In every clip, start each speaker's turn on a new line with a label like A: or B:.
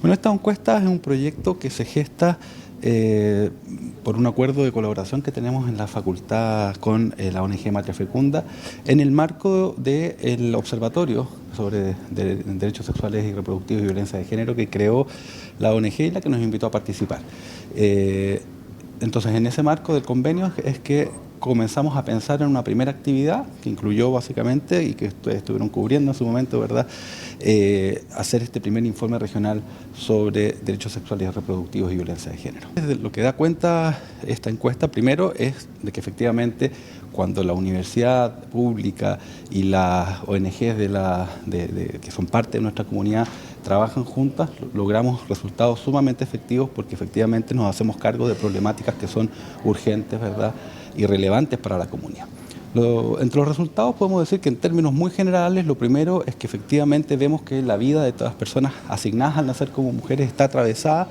A: Bueno, esta encuesta es un proyecto que se gesta por un acuerdo de colaboración que tenemos en la facultad con la ONG Matria Fecunda en el marco del Observatorio sobre Derechos Sexuales y Reproductivos y Violencia de Género que creó la ONG y la que nos invitó a participar. Entonces, en ese marco del convenio es que comenzamos a pensar en una primera actividad que incluyó básicamente, y que ustedes estuvieron cubriendo en su momento, ¿verdad?, hacer este primer informe regional sobre derechos sexuales y reproductivos y violencia de género. Lo que da cuenta esta encuesta, primero, es de que efectivamente cuando la universidad pública y las ONGs que son parte de nuestra comunidad trabajan juntas, logramos resultados sumamente efectivos porque efectivamente nos hacemos cargo de problemáticas que son urgentes, ¿verdad?, y relevantes para la comunidad. Entre los resultados podemos decir que en términos muy generales, lo primero es que efectivamente vemos que la vida de todas las personas asignadas al nacer como mujeres está atravesada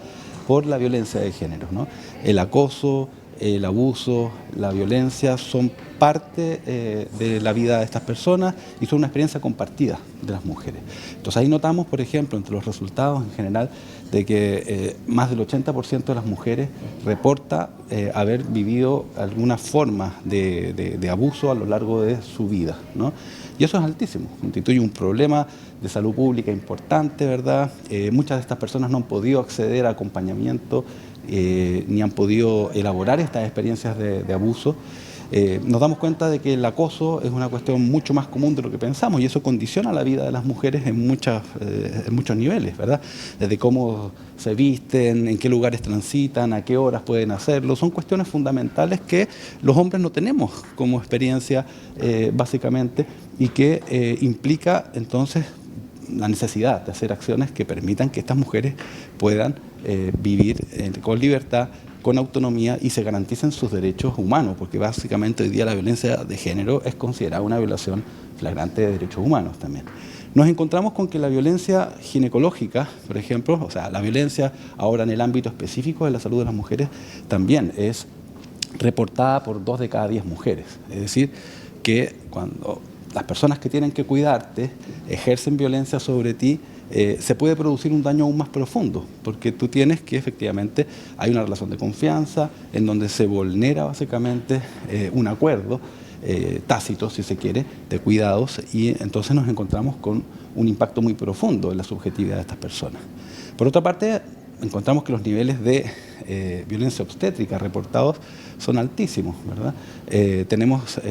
A: por la violencia de género, ¿no? El acoso, el abuso, la violencia son parte de la vida de estas personas y son una experiencia compartida de las mujeres. Entonces ahí notamos, por ejemplo, entre los resultados en general, de que más del 80% de las mujeres reporta haber vivido alguna forma de abuso a lo largo de su vida, ¿no? Y eso es altísimo, constituye un problema de salud pública importante, ¿verdad? Muchas de estas personas no han podido acceder a acompañamiento ni han podido elaborar estas experiencias de abuso. Nos damos cuenta de que el acoso es una cuestión mucho más común de lo que pensamos y eso condiciona la vida de las mujeres en muchos niveles, ¿verdad? Desde cómo se visten, en qué lugares transitan, a qué horas pueden hacerlo. Son cuestiones fundamentales que los hombres no tenemos como experiencia, básicamente, y que implica entonces la necesidad de hacer acciones que permitan que estas mujeres puedan vivir con libertad, con autonomía y se garanticen sus derechos humanos, porque básicamente hoy día la violencia de género es considerada una violación flagrante de derechos humanos también. Nos encontramos con que la violencia ginecológica, por ejemplo, o sea, la violencia ahora en el ámbito específico de la salud de las mujeres, también es reportada por 2 de cada 10 mujeres. Es decir, que cuando las personas que tienen que cuidarte ejercen violencia sobre ti, se puede producir un daño aún más profundo, porque tú tienes que efectivamente hay una relación de confianza en donde se vulnera básicamente un acuerdo tácito, si se quiere, de cuidados y entonces nos encontramos con un impacto muy profundo en la subjetividad de estas personas. Por otra parte, encontramos que los niveles de violencia obstétrica reportados son altísimos, ¿verdad? Tenemos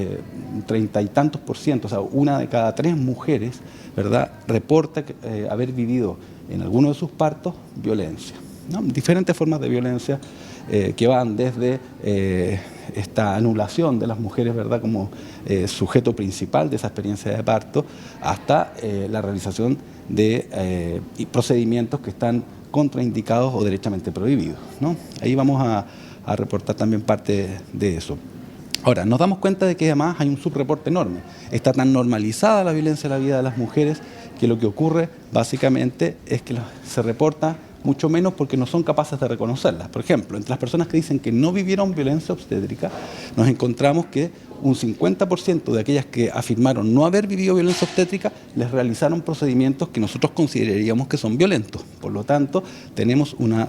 A: 30 y tantos %, o sea, 1 de cada 3 mujeres, ¿verdad?, reporta haber vivido en alguno de sus partos violencia, ¿no? Diferentes formas de violencia que van desde esta anulación de las mujeres, ¿verdad?, como sujeto principal de esa experiencia de parto, hasta la realización de procedimientos que están contraindicados o derechamente prohibidos, ¿no? Ahí vamos a reportar también parte de eso. Ahora, nos damos cuenta de que además hay un subreporte enorme. Está tan normalizada la violencia en la vida de las mujeres que lo que ocurre básicamente es que se reporta mucho menos porque no son capaces de reconocerlas. Por ejemplo, entre las personas que dicen que no vivieron violencia obstétrica, nos encontramos que un 50% de aquellas que afirmaron no haber vivido violencia obstétrica les realizaron procedimientos que nosotros consideraríamos que son violentos. Por lo tanto, tenemos una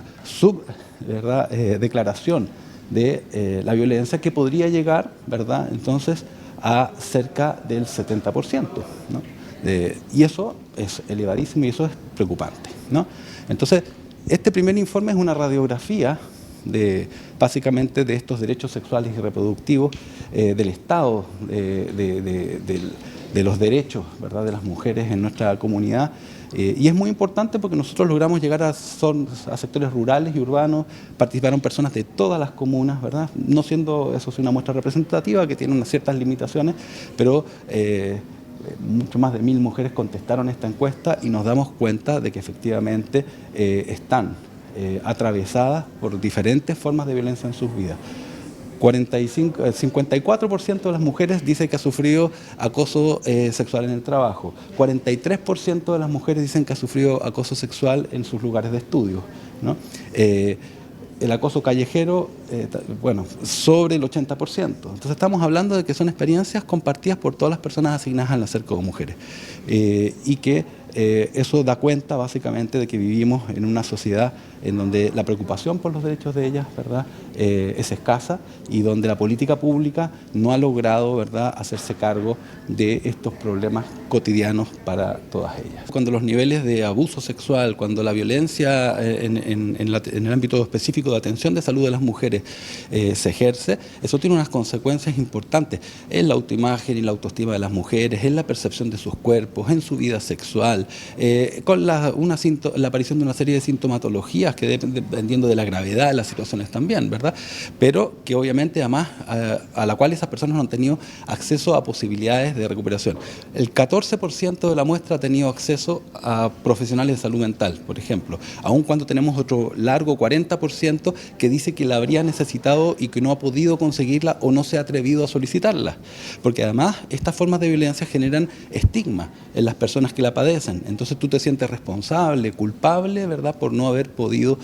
A: declaración de la violencia que podría llegar, ¿verdad?, entonces a cerca del 70%, ¿no? Y eso es elevadísimo y eso es preocupante, ¿no? Entonces, este primer informe es una radiografía básicamente de estos derechos sexuales y reproductivos, del estado de los derechos, ¿verdad?, de las mujeres en nuestra comunidad. Y es muy importante porque nosotros logramos llegar a sectores rurales y urbanos, participaron personas de todas las comunas, ¿verdad? No siendo eso una muestra representativa que tiene unas ciertas limitaciones, pero mucho más de 1000 mujeres contestaron esta encuesta y nos damos cuenta de que efectivamente están atravesadas por diferentes formas de violencia en sus vidas. 54% de las mujeres dice que ha sufrido acoso sexual en el trabajo. 43% de las mujeres dicen que ha sufrido acoso sexual en sus lugares de estudio, ¿no? El acoso callejero, bueno, sobre el 80%. Entonces estamos hablando de que son experiencias compartidas por todas las personas asignadas al nacer como mujeres y que Eso da cuenta básicamente de que vivimos en una sociedad en donde la preocupación por los derechos de ellas, ¿verdad?, es escasa, y donde la política pública no ha logrado, ¿verdad?, hacerse cargo de estos problemas cotidianos para todas ellas. Cuando los niveles de abuso sexual, cuando la violencia en el ámbito específico de atención de salud de las mujeres se ejerce, eso tiene unas consecuencias importantes en la autoimagen y la autoestima de las mujeres, en la percepción de sus cuerpos, en su vida sexual, con la aparición de una serie de sintomatologías que dependiendo de la gravedad de las situaciones también, ¿verdad? Pero que obviamente además a la cual esas personas no han tenido acceso a posibilidades de recuperación. El 14% de la muestra ha tenido acceso a profesionales de salud mental, por ejemplo, aun cuando tenemos otro largo 40% que dice que la habría necesitado y que no ha podido conseguirla o no se ha atrevido a solicitarla, porque además estas formas de violencia generan estigma en las personas que la padecen. Entonces tú te sientes responsable, culpable, ¿verdad?, por no haber podido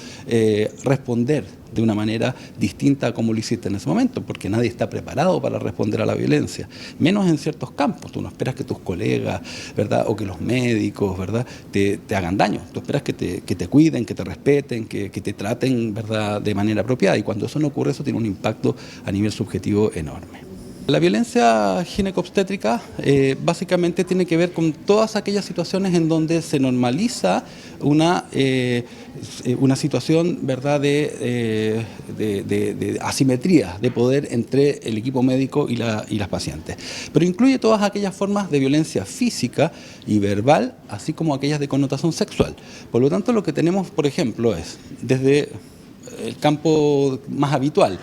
A: responder de una manera distinta a como lo hiciste en ese momento, porque nadie está preparado para responder a la violencia, menos en ciertos campos. Tú no esperas que tus colegas, ¿verdad?, o que los médicos, ¿verdad?, te hagan daño. Tú esperas que te cuiden, que te respeten, que te traten, ¿verdad?, de manera apropiada, y cuando eso no ocurre, eso tiene un impacto a nivel subjetivo enorme. La violencia ginecobstétrica básicamente tiene que ver con todas aquellas situaciones en donde se normaliza una situación, ¿verdad?, de asimetría de poder entre el equipo médico y las pacientes. Pero incluye todas aquellas formas de violencia física y verbal, así como aquellas de connotación sexual. Por lo tanto, lo que tenemos, por ejemplo, es desde el campo más habitual,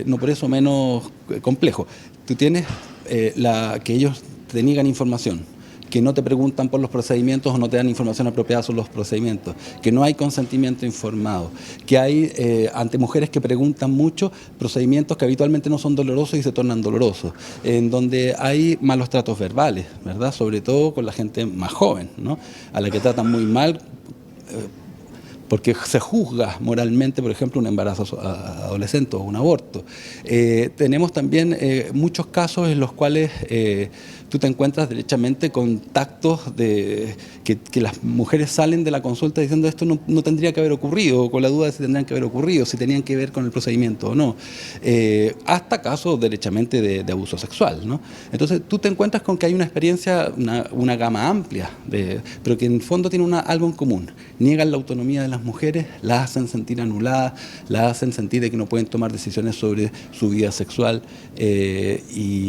A: no por eso menos complejo. Tú tienes que ellos te niegan información, que no te preguntan por los procedimientos o no te dan información apropiada sobre los procedimientos, que no hay consentimiento informado, que hay ante mujeres que preguntan mucho procedimientos que habitualmente no son dolorosos y se tornan dolorosos, en donde hay malos tratos verbales, ¿verdad?, sobre todo con la gente más joven, ¿no?, a la que tratan muy mal, porque se juzga moralmente, por ejemplo, un embarazo adolescente o un aborto. Tenemos también muchos casos en los cuales tú te encuentras derechamente con tactos que las mujeres salen de la consulta diciendo esto no tendría que haber ocurrido, o con la duda de si tendrían que haber ocurrido, si tenían que ver con el procedimiento o no, hasta casos derechamente de abuso sexual, ¿no? Entonces tú te encuentras con que hay una experiencia, una gama amplia, pero que en el fondo tiene algo en común: niegan la autonomía de las mujeres, las hacen sentir anuladas, las hacen sentir de que no pueden tomar decisiones sobre su vida sexual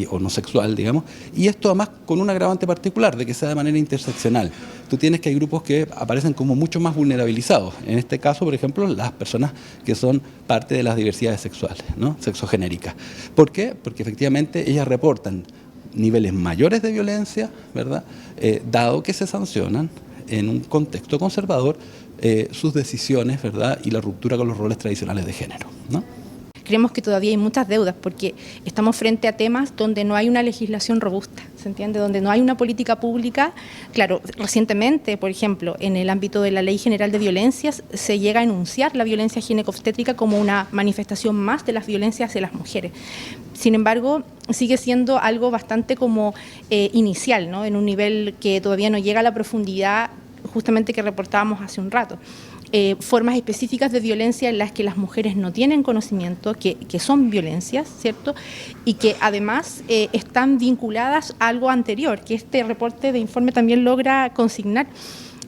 A: o no sexual, digamos, y esto además con un agravante particular de que sea de manera interseccional. Tú tienes que hay grupos que aparecen como mucho más vulnerabilizados. En este caso, por ejemplo, las personas que son parte de las diversidades sexuales, ¿no?, sexogenéricas. ¿Por qué? Porque efectivamente ellas reportan niveles mayores de violencia, ¿verdad?, dado que se sancionan en un contexto conservador sus decisiones, ¿verdad?, y la ruptura con los roles tradicionales de género, ¿no?
B: Creemos que todavía hay muchas deudas porque estamos frente a temas donde no hay una legislación robusta, ¿se entiende? Donde no hay una política pública. Claro, recientemente, por ejemplo, en el ámbito de la Ley General de Violencias, se llega a enunciar la violencia ginecobstétrica como una manifestación más de las violencias de las mujeres. Sin embargo, sigue siendo algo bastante como inicial, ¿no?, en un nivel que todavía no llega a la profundidad justamente que reportábamos hace un rato. Formas específicas de violencia en las que las mujeres no tienen conocimiento, que son violencias, ¿cierto?, y que además están vinculadas a algo anterior, que este reporte de informe también logra consignar,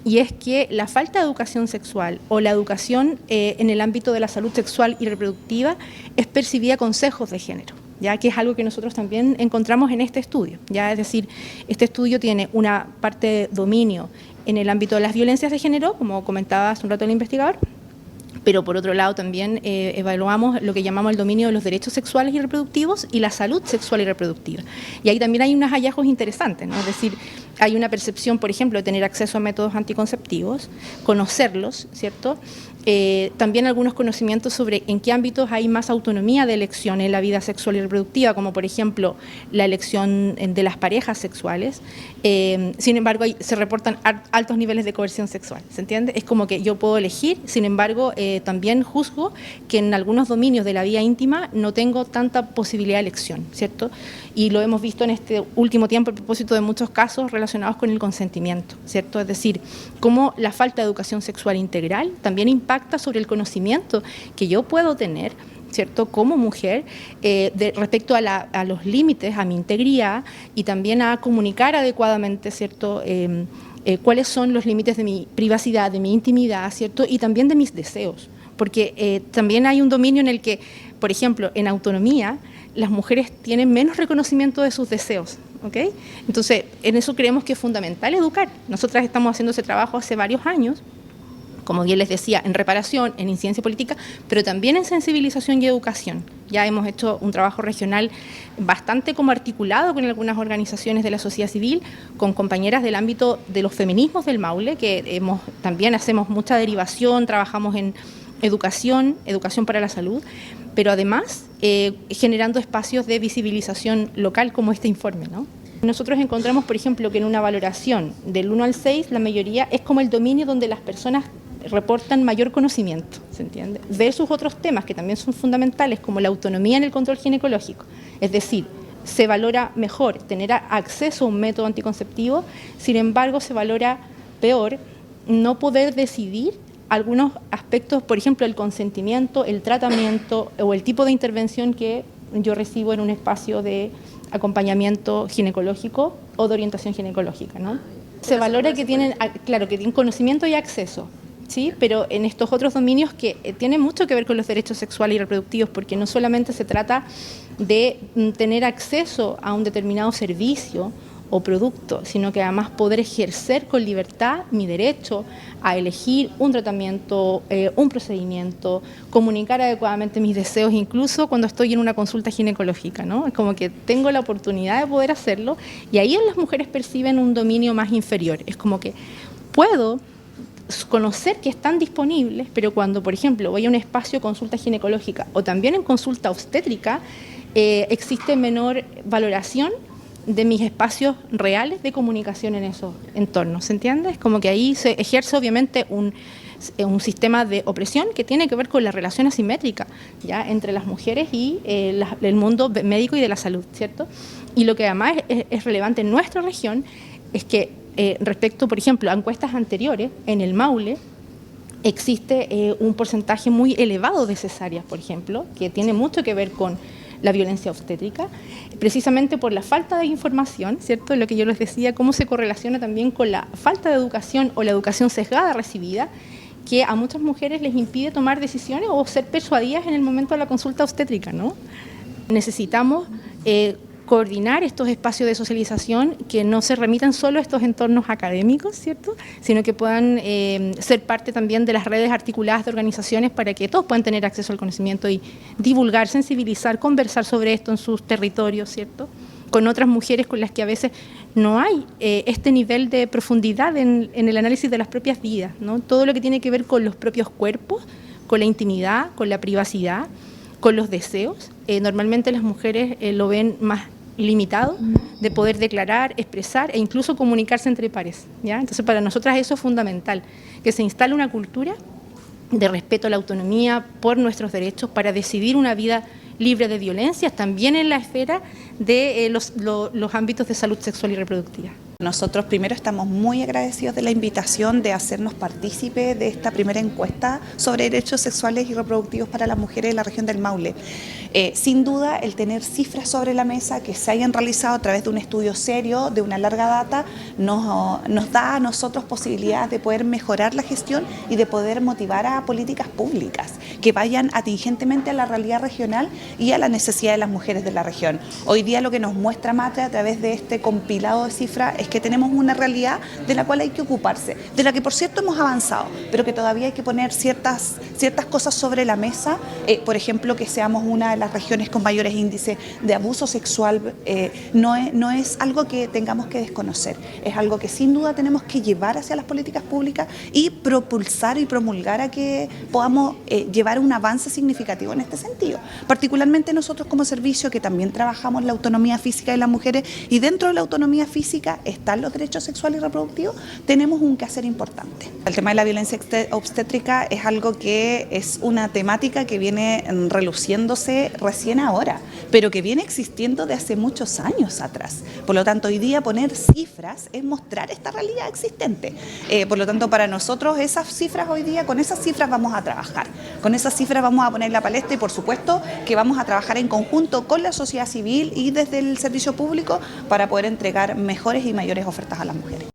B: y es que la falta de educación sexual o la educación en el ámbito de la salud sexual y reproductiva es percibida con sesgos de género, ya que es algo que nosotros también encontramos en este estudio, ya, es decir, este estudio tiene una parte de dominio en el ámbito de las violencias de género, como comentaba hace un rato el investigador, pero por otro lado también evaluamos lo que llamamos el dominio de los derechos sexuales y reproductivos y la salud sexual y reproductiva. Y ahí también hay unos hallazgos interesantes, ¿no? Es decir, hay una percepción, por ejemplo, de tener acceso a métodos anticonceptivos, conocerlos, ¿cierto? También algunos conocimientos sobre en qué ámbitos hay más autonomía de elección en la vida sexual y reproductiva, como por ejemplo la elección de las parejas sexuales. Sin embargo, se reportan altos niveles de coerción sexual, ¿se entiende? Es como que yo puedo elegir, sin embargo, también juzgo que en algunos dominios de la vida íntima no tengo tanta posibilidad de elección, ¿cierto? Y lo hemos visto en este último tiempo a propósito de muchos casos relacionados con el consentimiento, ¿cierto? Es decir, cómo la falta de educación sexual integral también impacta sobre el conocimiento que yo puedo tener, ¿cierto?, como mujer, respecto a los límites, a mi integridad y también a comunicar adecuadamente, ¿cierto?, cuáles son los límites de mi privacidad, de mi intimidad, ¿cierto?, y también de mis deseos. Porque también hay un dominio en el que, por ejemplo, en autonomía, las mujeres tienen menos reconocimiento de sus deseos, ¿ok? Entonces, en eso creemos que es fundamental educar. Nosotras estamos haciendo ese trabajo hace varios años, como bien les decía, en reparación, en incidencia política, pero también en sensibilización y educación. Ya hemos hecho un trabajo regional bastante como articulado con algunas organizaciones de la sociedad civil, con compañeras del ámbito de los feminismos del Maule, que también hacemos mucha derivación, trabajamos en educación para la salud, pero además generando espacios de visibilización local como este informe, ¿no? Nosotros encontramos, por ejemplo, que en una valoración del 1 al 6, la mayoría es como el dominio donde las personas reportan mayor conocimiento, ¿se entiende? Versus otros temas que también son fundamentales, como la autonomía en el control ginecológico. Es decir, se valora mejor tener acceso a un método anticonceptivo, sin embargo, se valora peor no poder decidir algunos aspectos, por ejemplo, el consentimiento, el tratamiento o el tipo de intervención que yo recibo en un espacio de acompañamiento ginecológico o de orientación ginecológica, ¿no? Se valora que tienen, claro, que tienen conocimiento y acceso, ¿sí? Pero en estos otros dominios que tienen mucho que ver con los derechos sexuales y reproductivos, porque no solamente se trata de tener acceso a un determinado servicio o producto, sino que además poder ejercer con libertad mi derecho a elegir un tratamiento, un procedimiento, comunicar adecuadamente mis deseos, incluso cuando estoy en una consulta ginecológica, ¿no? Es como que tengo la oportunidad de poder hacerlo y ahí las mujeres perciben un dominio más inferior. Es como que puedo conocer que están disponibles, pero cuando, por ejemplo, voy a un espacio de consulta ginecológica o también en consulta obstétrica, existe menor valoración de mis espacios reales de comunicación en esos entornos, ¿se entiende? Es como que ahí se ejerce obviamente un sistema de opresión que tiene que ver con la relación asimétrica, ¿ya?, entre las mujeres y el mundo médico y de la salud, ¿cierto? Y lo que además es relevante en nuestra región es que respecto, por ejemplo, a encuestas anteriores, en el Maule existe un porcentaje muy elevado de cesáreas, por ejemplo, que tiene mucho que ver con la violencia obstétrica, precisamente por la falta de información, ¿cierto? Lo que yo les decía, cómo se correlaciona también con la falta de educación o la educación sesgada recibida, que a muchas mujeres les impide tomar decisiones o ser persuadidas en el momento de la consulta obstétrica, ¿no? Necesitamos coordinar estos espacios de socialización que no se remitan solo a estos entornos académicos, ¿cierto?, sino que puedan ser parte también de las redes articuladas de organizaciones para que todos puedan tener acceso al conocimiento y divulgar, sensibilizar, conversar sobre esto en sus territorios, ¿cierto?, con otras mujeres con las que a veces no hay este nivel de profundidad en el análisis de las propias vidas, ¿no? Todo lo que tiene que ver con los propios cuerpos, con la intimidad, con la privacidad, con los deseos. Normalmente las mujeres lo ven más limitado de poder declarar, expresar e incluso comunicarse entre pares, ¿ya? Entonces, para nosotras eso es fundamental, que se instale una cultura de respeto a la autonomía por nuestros derechos para decidir una vida libre de violencias, también en la esfera de los ámbitos de salud sexual y reproductiva.
C: Nosotros primero estamos muy agradecidos de la invitación de hacernos partícipe de esta primera encuesta sobre derechos sexuales y reproductivos para las mujeres en la región del Maule. Sin duda, el tener cifras sobre la mesa que se hayan realizado a través de un estudio serio, de una larga data, nos da a nosotros posibilidades de poder mejorar la gestión y de poder motivar a políticas públicas que vayan atingentemente a la realidad regional y a la necesidad de las mujeres de la región. Hoy día lo que nos muestra Matre a través de este compilado de cifras es que tenemos una realidad de la cual hay que ocuparse, de la que por cierto hemos avanzado, pero que todavía hay que poner ciertas cosas sobre la mesa, por ejemplo, que seamos una de las regiones con mayores índices de abuso sexual, no es algo que tengamos que desconocer, es algo que sin duda tenemos que llevar hacia las políticas públicas y propulsar y promulgar a que podamos llevar un avance significativo en este sentido. Particularmente nosotros como servicio que también trabajamos la autonomía física de las mujeres y dentro de la autonomía física está están los derechos sexuales y reproductivos, tenemos un quehacer importante. El tema de la violencia obstétrica es algo que es una temática que viene reluciéndose recién ahora, pero que viene existiendo de hace muchos años atrás. Por lo tanto, hoy día poner cifras es mostrar esta realidad existente. Por lo tanto, para nosotros esas cifras hoy día, con esas cifras vamos a trabajar. Con esas cifras vamos a poner la palestra y por supuesto que vamos a trabajar en conjunto con la sociedad civil y desde el servicio público para poder entregar mejores y mayores ofertas a las mujeres.